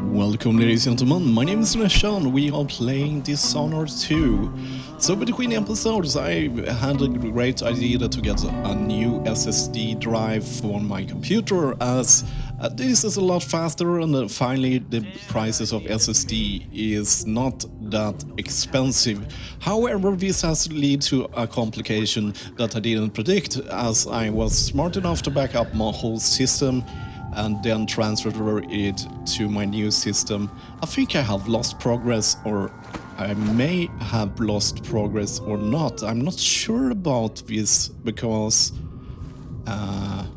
Welcome, ladies and gentlemen, my name is Sunesha and we are playing Dishonored 2. So between episodes I had a great idea to get a new SSD drive for my computer, as this is a lot faster and finally the prices of SSD is not that expensive. However, this has led to a complication that I didn't predict, as I was smart enough to back up my whole system and then transfer it to my new system. I think I have lost progress, or I may have lost progress or not. I'm not sure about this because I'm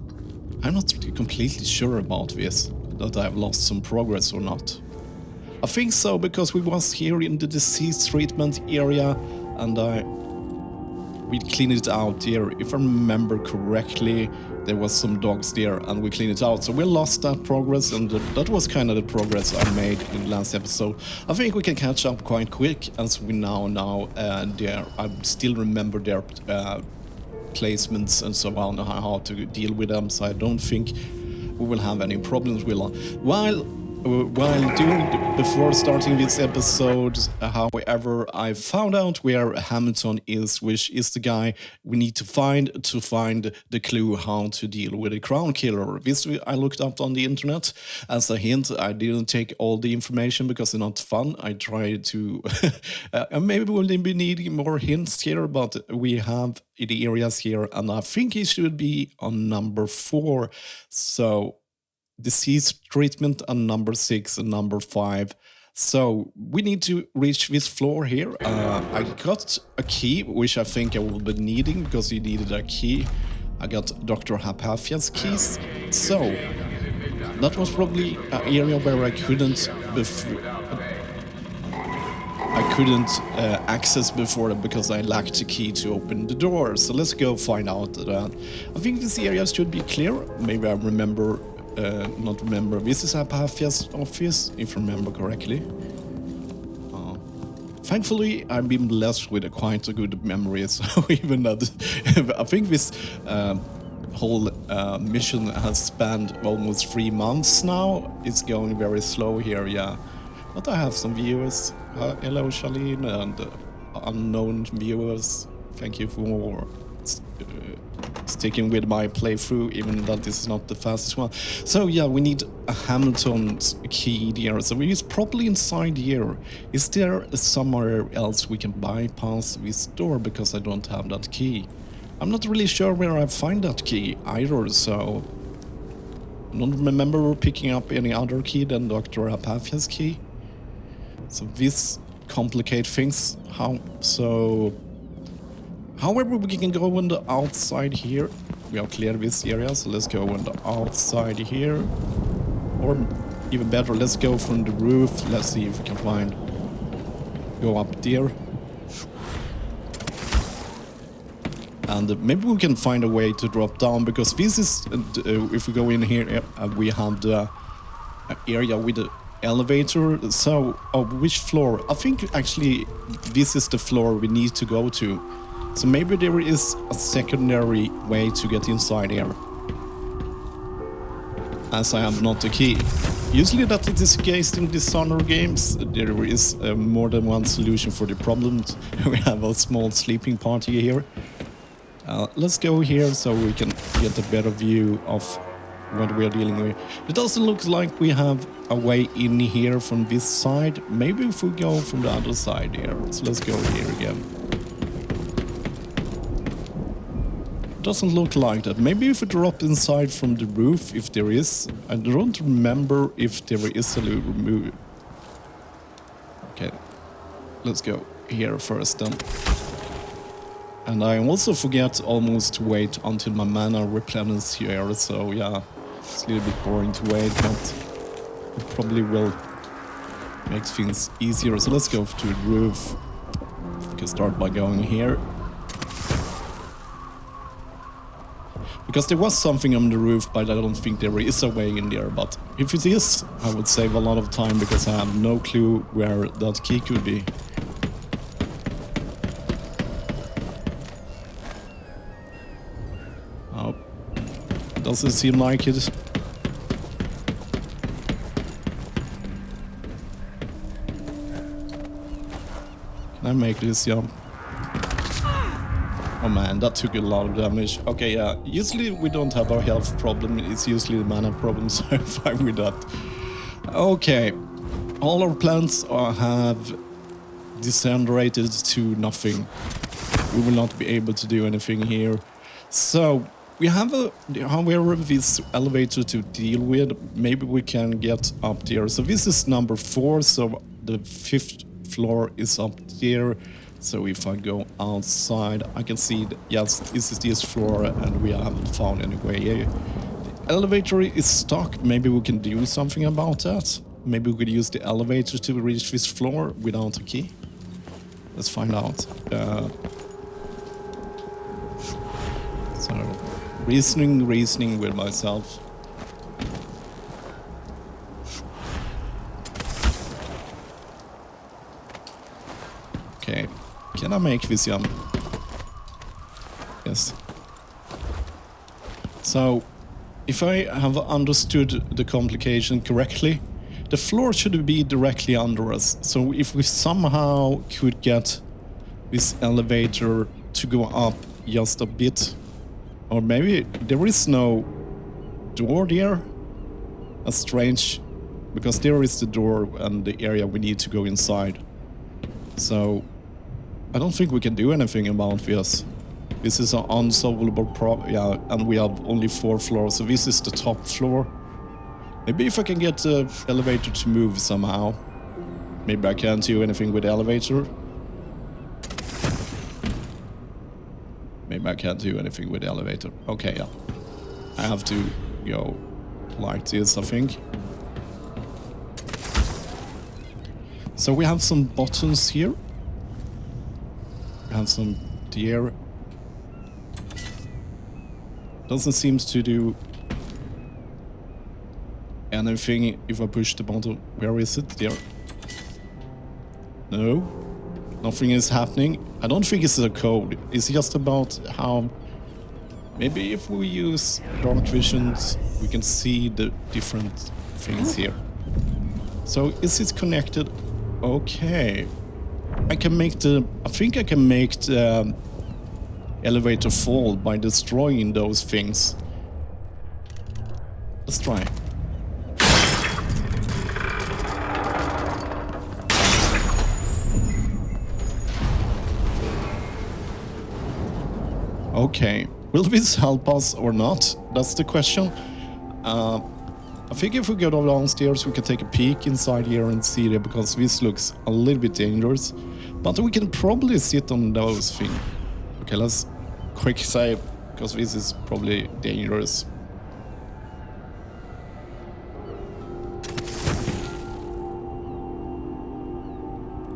not completely sure about this, that I've lost some progress or not. I think so, because we was here in the disease treatment area and we cleaned it out there. If I remember correctly, there was some dogs there and we cleaned it out. So we lost that progress, and that was kind of the progress I made in the last episode. I think we can catch up quite quick, as we now know I still remember their placements and so on, how to deal with them. So I don't think we will have any problems with them. Before starting this episode, however, I found out where Hamilton is, which is the guy we need to find the clue how to deal with a crown killer. This I looked up on the internet. As a hint, I didn't take all the information because it's not fun. I tried to maybe we'll be needing more hints here, but we have the areas here, and I think it should be on number 4. So disease treatment on number 6 and number 5. So we need to reach this floor here. I got a key, which I think I will be needing because you needed a key. I got Dr. Hapafia's keys. So that was probably an area where I couldn't access before because I lacked a key to open the door. So let's go find out that. I think this area should be clear. Maybe I remember. Not remember. This is Apafia's office, if I remember correctly. Thankfully, I've been blessed with quite a good memory, so even that, I think this whole mission has spanned almost 3 months now. It's going very slow here, yeah. But I have some viewers. Hello, Charlene, and unknown viewers. Thank you for sticking with my playthrough, even though this is not the fastest one. So yeah, we need a Hamilton's key there. So it's probably inside here. Is there somewhere else we can bypass this door, because I don't have that key? I'm not really sure where I find that key either, so I don't remember picking up any other key than Dr. Apafia's key. So this complicates things. However, we can go on the outside here. We have cleared this area, so let's go on the outside here. Or even better, let's go from the roof. Let's see if we can go up there. And maybe we can find a way to drop down, because this is, if we go in here, we have the area with the elevator. So, which floor? I think actually this is the floor we need to go to. So maybe there is a secondary way to get inside here, as I have not the key. Usually that is the case in Dishonored games. There is more than one solution for the problems. We have a small sleeping party here. Let's go here so we can get a better view of what we are dealing with. It doesn't look like we have a way in here from this side. Maybe if we go from the other side here. So let's go here again. Doesn't look like that. Maybe if we drop inside from the roof, if there is. I don't remember if there is a move. Okay, let's go here first then. And I also forget almost to wait until my mana replenishes here, so yeah, it's a little bit boring to wait, but it probably will make things easier. So let's go to the roof. We can start by going here. Because there was something on the roof, but I don't think there is a way in there. But if it is, I would save a lot of time, because I have no clue where that key could be. Oh, doesn't seem like it. Can I make this jump? Oh man, that took a lot of damage. Okay, yeah, usually we don't have a health problem, it's usually the mana problem, so I'm fine with that. Okay, all our plants have disintegrated to nothing. We will not be able to do anything here. So, we have, however, this elevator to deal with. Maybe we can get up there. So this is number 4, so the 5th floor is up there. So if I go outside, I can see that, yes, this is this floor and we haven't found any way. The elevator is stuck. Maybe we can do something about that. Maybe we could use the elevator to reach this floor without a key. Let's find out. So, reasoning with myself. Okay, can I make this jump? Yes. So, if I have understood the complication correctly, the floor should be directly under us. So if we somehow could get this elevator to go up just a bit, or maybe there is no door there. That's strange, because there is the door and the area we need to go inside. So I don't think we can do anything about this. This is an unsolvable problem, yeah, and we have only 4 floors, so this is the top floor. Maybe if I can get the elevator to move somehow. Maybe I can't do anything with the elevator. Maybe I can't do anything with the elevator. Okay, yeah. I have to go like this, I think. So we have some buttons here. We have some deer. Doesn't seem to do anything if I push the button. Where is it? There. No. Nothing is happening. I don't think it's a code. It's just about how... Maybe if we use dark visions, we can see the different things here. So, is it connected? Okay. I can make the... I think I can make the elevator fall by destroying those things. Let's try. Okay, will this help us or not? That's the question. I think if we go downstairs we can take a peek inside here and see it, because this looks a little bit dangerous. But we can probably sit on those things. Okay, let's quick save, because this is probably dangerous.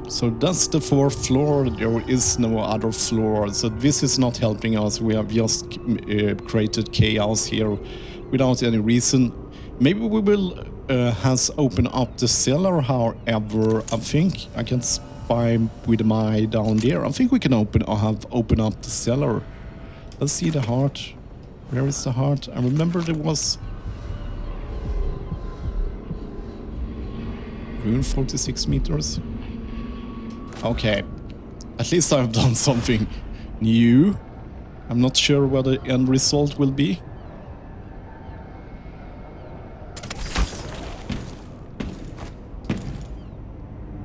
So that's the 4th floor, there is no other floor, so this is not helping us. We have just created chaos here without any reason. Maybe we will has opened up the cellar, however, I think I can spy with my eye down there. I think we can open up the cellar. Let's see the heart. Where is the heart? I remember there was... Rune 46 meters. Okay, at least I've done something new. I'm not sure what the end result will be.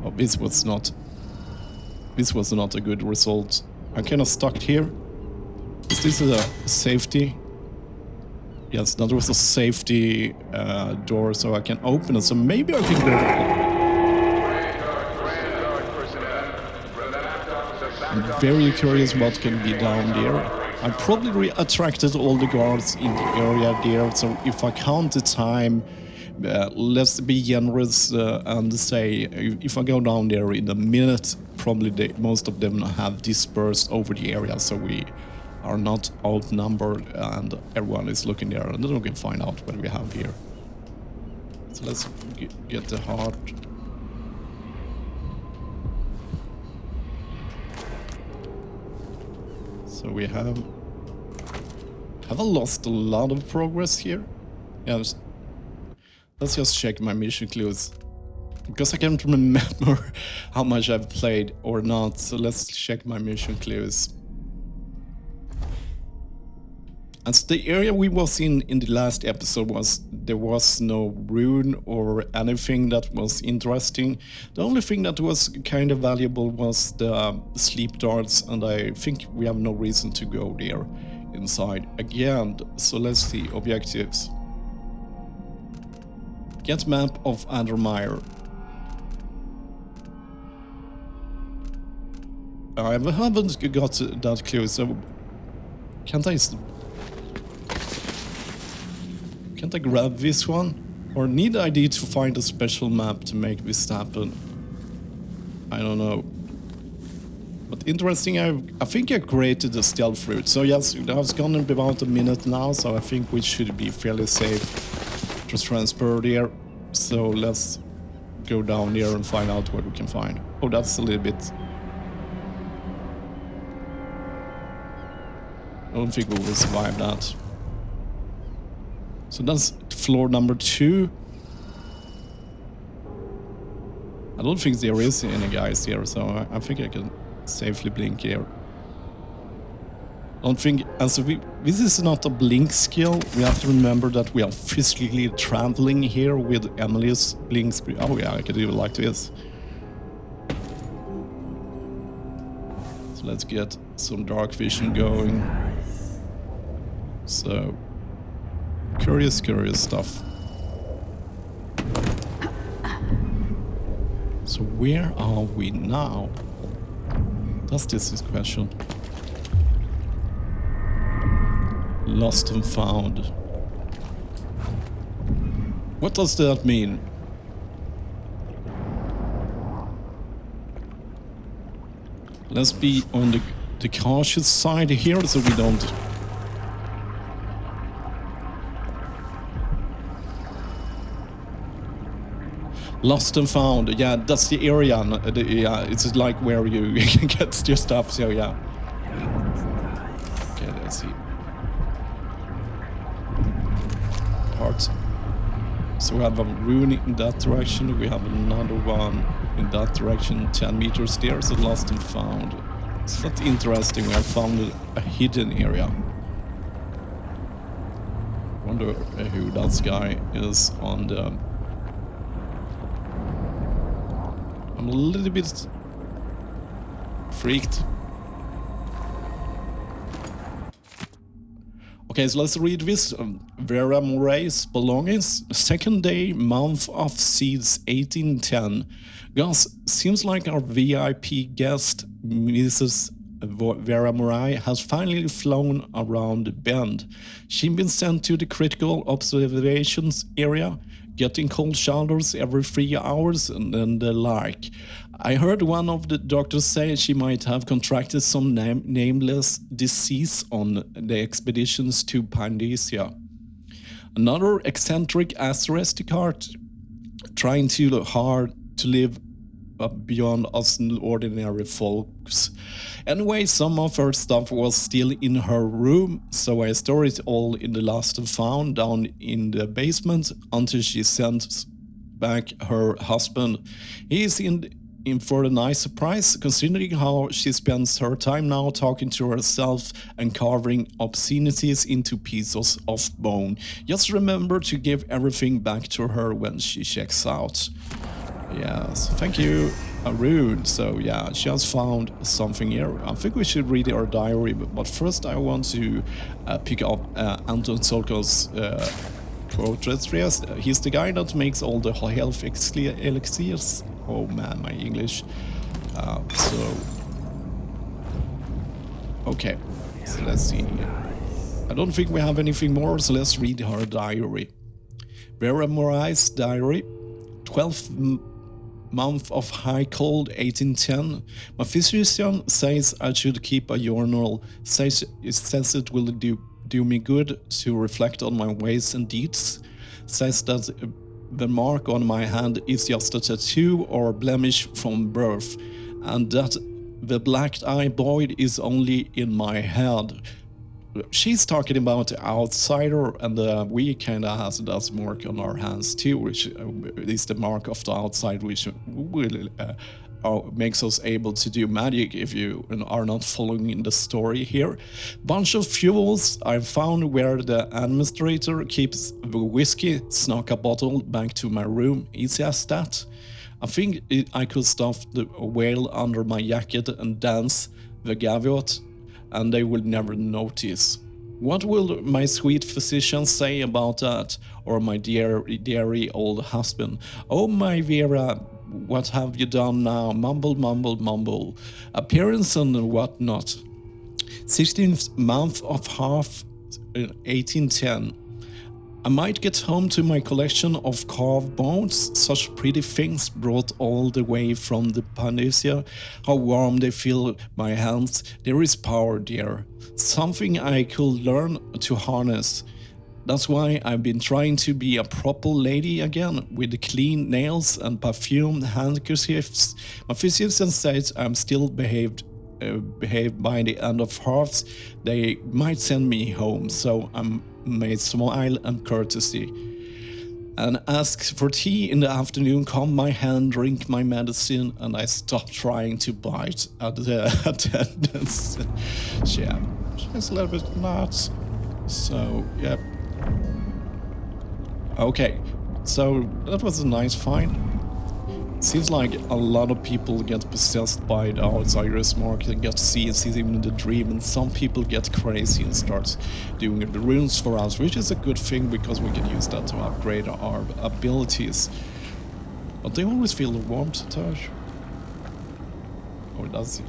Oh, this was not a good result. I'm kind of stuck here. Is this a safety? Yes, that was a safety door, so I can open it. So maybe I can go... I'm very curious what can be down there. I probably attracted all the guards in the area there, so if I count the time, let's be generous and say if I go down there in a minute, probably most of them have dispersed over the area, so we are not outnumbered and everyone is looking there, and then we can find out what we have here. So let's get the heart. So we have I lost a lot of progress here? Yeah, let's just check my mission clues. Because I can't remember how much I've played or not, so let's check my mission clues. As the area we was in the last episode there was no rune or anything that was interesting. The only thing that was kind of valuable was the sleep darts, and I think we have no reason to go there inside again. So let's see, objectives. Get map of Andermeyer. I haven't got that clue, so can't I grab this one? Or need I to find a special map to make this happen? I don't know. But interesting, I think I created the stealth route. So yes, that's gonna be about a minute now, so I think we should be fairly safe to transfer there. So let's go down there and find out what we can find. Oh, that's a little bit... I don't think we will survive that. So that's floor number 2. I don't think there is any guys here, so I think I can safely blink here. I don't think, as this is not a blink skill. We have to remember that we are physically traveling here with Emily's blink speed. Oh yeah, I can do it like this. So let's get some dark vision going. So, curious stuff. So where are we now? That's this question. Lost and found. What does that mean? Let's be on the cautious side here so we don't... Lost and found, yeah, that's the area. Yeah, it's like where you get your stuff. So yeah. Okay, let's see. Parts. So we have a rune in that direction. We have another one in that direction. 10 meters there. So lost and found. It's not interesting. We have found a hidden area. Wonder who that guy is on the. I'm a little bit freaked. Okay, so let's read this. Vera Moray's belongings. Second day, month of seeds 1810. Guys, seems like our VIP guest, Mrs. Vera Moray, has finally flown around the bend. She's been sent to the critical observations area, getting cold showers every 3 hours and the like. I heard one of the doctors say she might have contracted some nameless disease on the expeditions to Pandasia. Another eccentric aristocrat trying too hard to live beyond us ordinary folks. Anyway, some of her stuff was still in her room, so I stored it all in the lost and found down in the basement until she sent back her husband. He is in for a nice surprise, considering how she spends her time now talking to herself and carving obscenities into pieces of bone. Just remember to give everything back to her when she checks out. Yes, thank you, Arun. So yeah, she has found something here. I think we should read her diary, but first I want to pick up Anton Solko's portrait. He's the guy that makes all the health elixirs. Oh man, my English. Okay, so let's see here. I don't think we have anything more, so let's read her diary. Vera Moray's diary. 12th month of high cold 1810. My physician says I should keep a journal. Says it will do me good to reflect on my ways and deeds. Says that the mark on my hand is just a tattoo or blemish from birth, and that the black eye void is only in my head. she's talking about the outsider, and we kind of has that mark on our hands too, which is the mark of the outside, which will makes us able to do magic if you are not following in the story here. Bunch of fuels I found where the administrator keeps the whiskey, snuck a bottle back to my room, easy as that. I think I could stuff the whale under my jacket and dance the gaviot, and they will never notice. What will my sweet physician say about that? Or my dearie old husband? Oh, my Vera, what have you done now? Mumble, mumble, mumble. Appearance and whatnot. 16th month of half 1810. I might get home to my collection of carved bones, such pretty things brought all the way from the Panacea. How warm they feel my hands. There is power there. Something I could learn to harness. That's why I've been trying to be a proper lady again, with clean nails and perfumed handkerchiefs. My physician says I'm still behaved by the end of halves. They might send me home, so I'm made smile and courtesy. And ask for tea in the afternoon, comb my hand, drink my medicine, and I stop trying to bite at the attendants. Yeah, she's a little bit nuts. So, yep. Okay, so that was a nice find. Seems like a lot of people get possessed by the outsider's mark and get sees even in the dream, and some people get crazy and start doing the runes for us, which is a good thing because we can use that to upgrade our abilities. But they always feel the warmth touch. Or does it?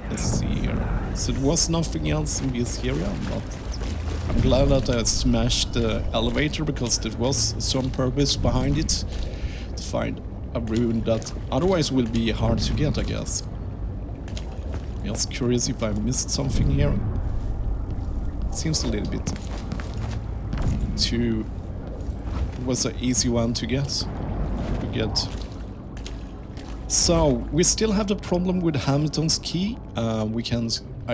Let's see here. So there was nothing else in this area, but I'm glad that I smashed the elevator because there was some purpose behind it to find a rune that otherwise will be hard to get, I guess. Just curious if I missed something here. Seems a little bit too... It was an easy one to get. So, we still have the problem with Hamilton's key. I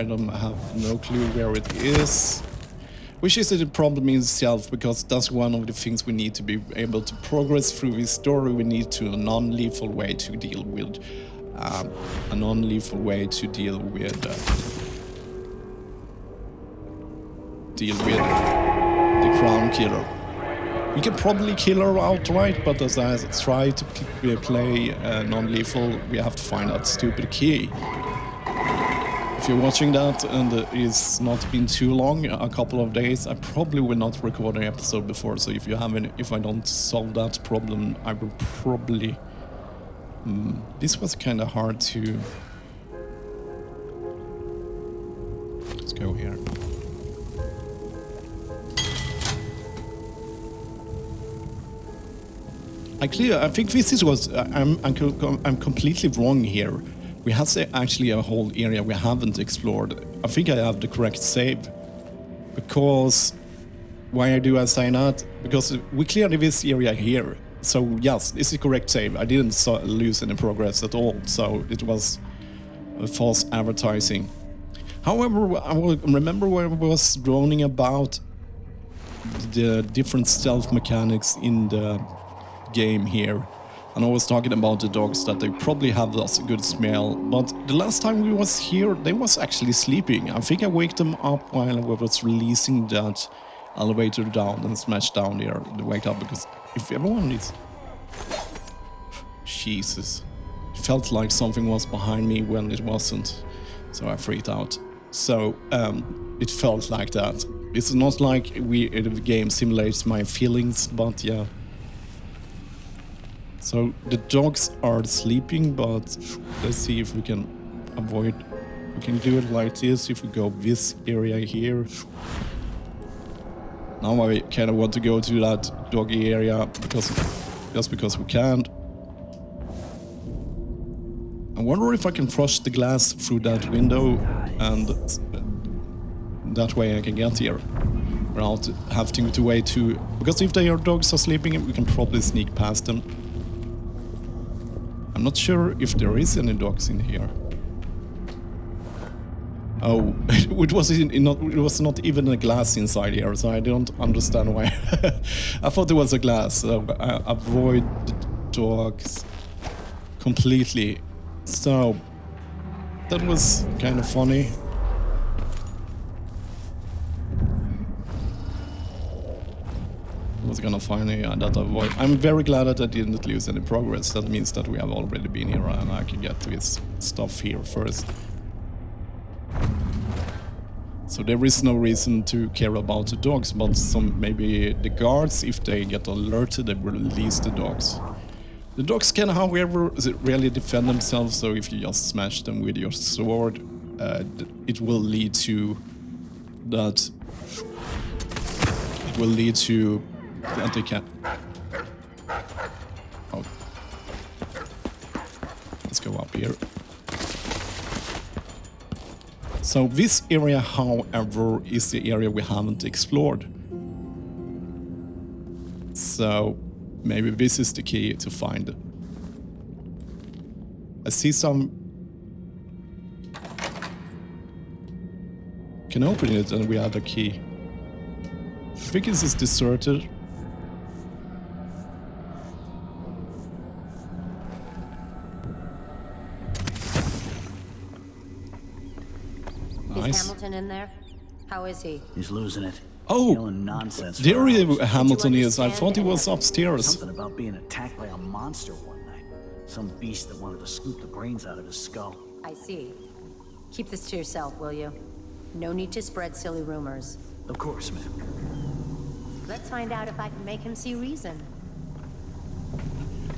don't have no clue where it is. Which is the problem in itself, because that's one of the things we need to be able to progress through this story. We need to a non-lethal way to deal with the crown killer. We can probably kill her outright, but as I try to play non-lethal, we have to find that stupid key. If you're watching that and it's not been too long, a couple of days, I probably will not record an episode before. So if I don't solve that problem, I will probably. This was kind of hard to. Let's go here. I think this was. I'm completely wrong here. We have actually a whole area we haven't explored. I think I have the correct save. Because... Why do I say that? Because we cleared this area here. So yes, this is correct save. I didn't lose any progress at all. So it was false advertising. However, I will remember when I was droning about the different stealth mechanics in the game here. And I was talking about the dogs, that they probably have a good smell, but the last time we was here, they was actually sleeping. I think I waked them up while I was releasing that elevator down and smashed down there. They waked up because if everyone is... Jesus. It felt like something was behind me when it wasn't, so I freaked out. So, it felt like that. It's not like the game simulates my feelings, but yeah. So the dogs are sleeping, but let's see if we can avoid. We can do it like this if we go this area here. Now I kind of want to go to that doggy area just because we can't. I wonder if I can flush the glass through that window, and that way I can get here without having to wait to. Because if their dogs are sleeping, we can probably sneak past them. I'm not sure if there is any dogs in here. Oh, it was not even a glass inside here, so I don't understand why. I thought it was a glass, so I avoid the dogs completely. So that was kind of funny. I was gonna find that avoid. I'm very glad that I didn't lose any progress. That means that we have already been here and I can get this stuff here first. So there is no reason to care about the dogs, but maybe the guards, if they get alerted, they will release the dogs. The dogs can, however, really defend themselves, so if you just smash them with your sword, it will lead to that. It will lead to that they can. Oh. Let's go up here. So this area, however, is the area we haven't explored. So maybe this is the key to find. I see some... Can open it and we have a key. I think this is deserted. Is Hamilton in there? How is he? He's losing it. Oh, nonsense there Hamilton is. I thought he was upstairs. Something about being attacked by a monster one night. Some beast that wanted to scoop the brains out of his skull. I see. Keep this to yourself, will you? No need to spread silly rumors. Of course, ma'am. Let's find out if I can make him see reason.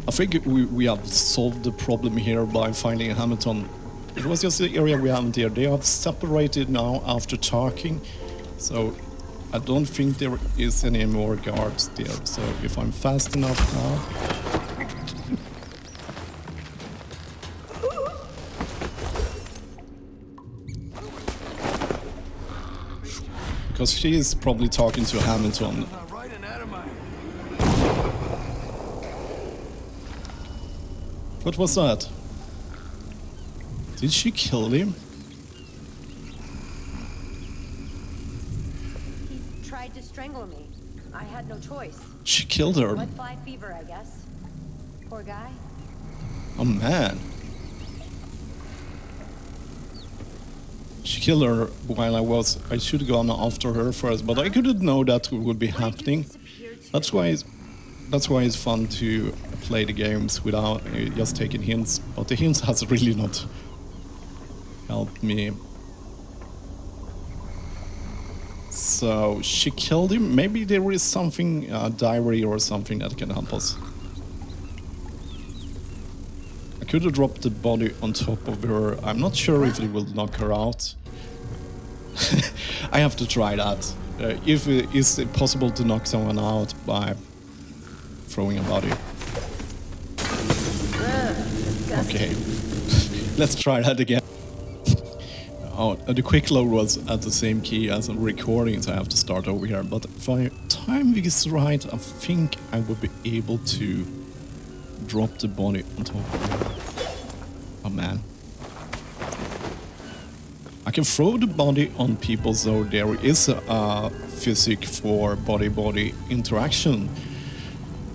I think we have solved the problem here by finding Hamilton. It was just the area we haven't here. They have separated now after talking, so I don't think there is any more guards there. So if I'm fast enough now... Because she is probably talking to Hamilton. What was that? Did she kill him? He tried to strangle me. I had no choice. She killed her. What 5 fever, I guess. Poor guy. Oh man. She killed her while I should have gone after her first, but I couldn't know that would be happening. That's why it's fun to play the games without just taking hints, but the hints has really not helped me. So she killed him. Maybe there is something, a diary or something that can help us. I could have dropped the body on top of her. I'm not sure if it will knock her out. I have to try that. If it is possible to knock someone out by throwing a body. Okay, let's try that again. Oh, the quick load was at the same key as a recording, so I have to start over here. But if I time is right, I think I would be able to drop the body on top of her. Oh man. I can throw the body on people, so there is a physics for body-body interaction.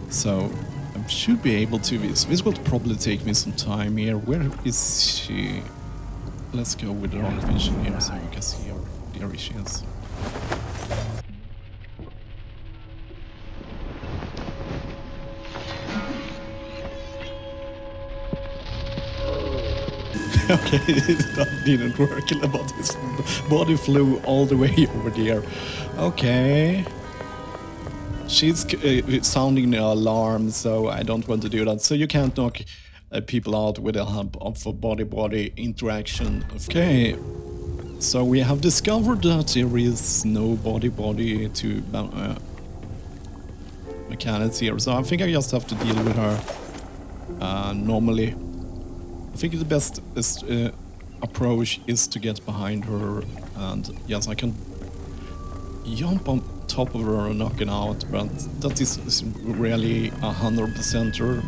So I should be able to. This will probably take me some time here. Where is she? Let's go with the wrong vision here so you can see her. There she is. Okay, that didn't work, but his body flew all the way over there. Okay. She's sounding the alarm, so I don't want to do that. So you can't knock people out with the help of a body-body interaction. Okay. So we have discovered that there is no body-body to mechanics here. So I think I just have to deal with her normally. I think the best approach is to get behind her, and yes, I can jump on top of her and knock it out, but that is really 100% her.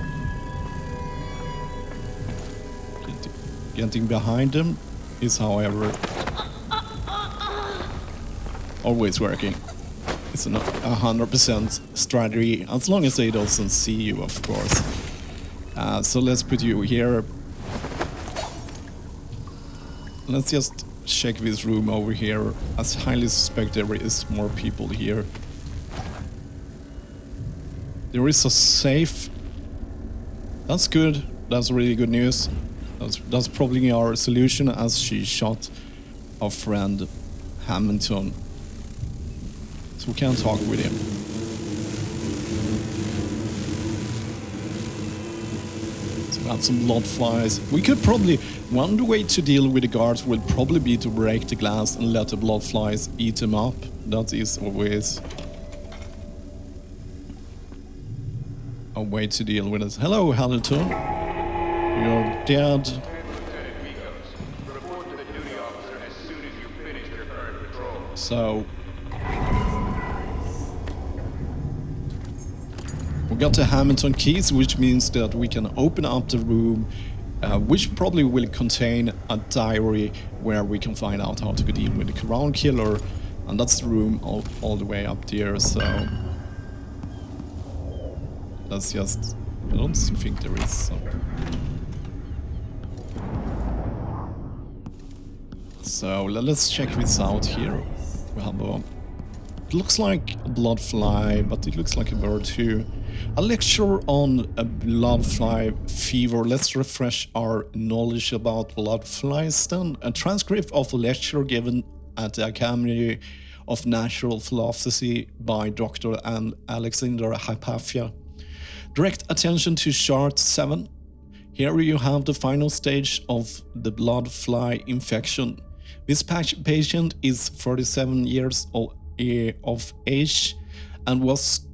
Getting behind them is, however, always working. It's a 100% strategy, as long as they doesn't see you, of course. So let's put you here. Let's just check this room over here. As highly suspect there is more people here. There is a safe. That's good. That's really good news. That's probably our solution, as she shot our friend Hamilton. So we can talk with him. So we have some blood flies. We could probably... One way to deal with the guards will probably be to break the glass and let the blood flies eat them up. That is always a way to deal with it. Hello, Hamilton. You're dead. So we got the Hamilton keys, which means that we can open up the room, which probably will contain a diary where we can find out how to deal with the Crown Killer, and that's the room all the way up there. So that's just... I don't think there is some. So let's check this out here. We have a... It looks like a blood fly, but it looks like a bird too. A lecture on a blood fly fever. Let's refresh our knowledge about blood flies then. A transcript of a lecture given at the Academy of Natural Philosophy by Dr. Alexander Hypatia. Direct attention to chart 7. Here you have the final stage of the blood fly infection. This patient is 37 years of age and was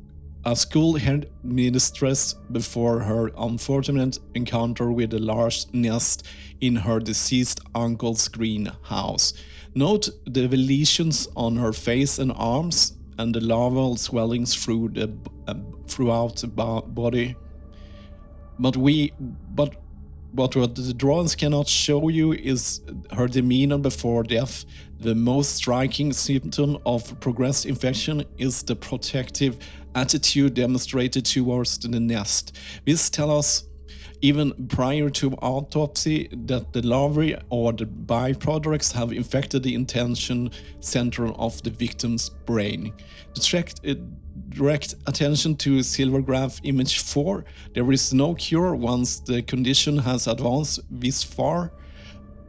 a school headmistress before her unfortunate encounter with a large nest in her deceased uncle's greenhouse. Note the lesions on her face and arms and the larval swellings throughout the body. But what the drawings cannot show you is her demeanor before death. The most striking symptom of progressed infection is the protective attitude demonstrated towards the nest. This tells us, even prior to autopsy, that the larvae or the byproducts have infected the intention center of the victim's brain. Direct attention to Silvergraph image 4. There is no cure once the condition has advanced this far,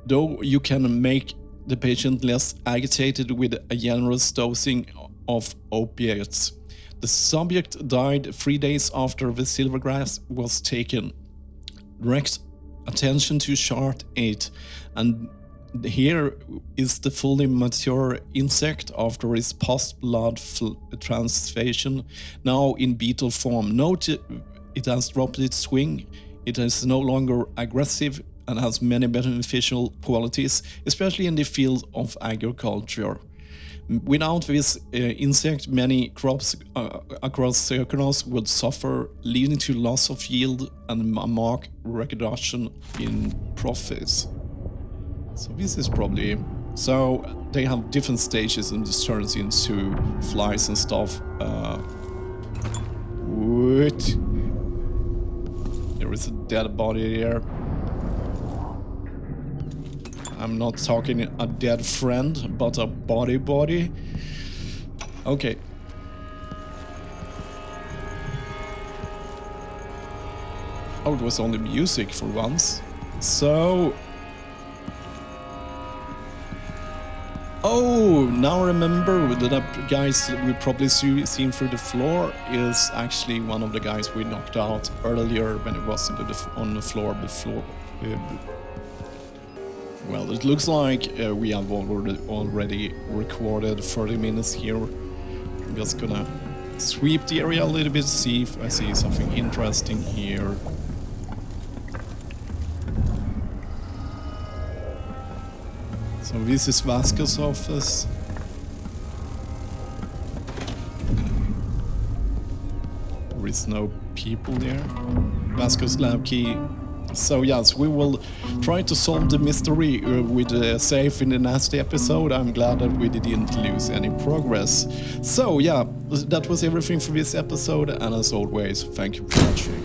though you can make the patient less agitated with a generous dosing of opiates. The subject died 3 days after the Silvergrass was taken. Direct attention to chart 8, and here is the fully mature insect after its post-blood transfusion, now in beetle form. Note it has dropped its swing, it is no longer aggressive and has many beneficial qualities, especially in the field of agriculture. Without this insect, many crops across Circunos would suffer, leading to loss of yield and a marked reduction in profits. So this is probably... So they have different stages and this turns into flies and stuff. What? There is a dead body there. I'm not talking a dead friend, but a body. Okay. Oh, it was only music for once. So... Oh, now I remember that guys we probably seen through the floor is actually one of the guys we knocked out earlier when it was on the floor before. Well, it looks like we have already recorded 30 minutes here. I'm just gonna sweep the area a little bit, see if I see something interesting here. So this is Vasco's office. There is no people there. Vasco's lab key So yes, we will try to solve the mystery with safe in the next episode. I'm glad that we didn't lose any progress. So yeah, that was everything for this episode, and as always, thank you for watching.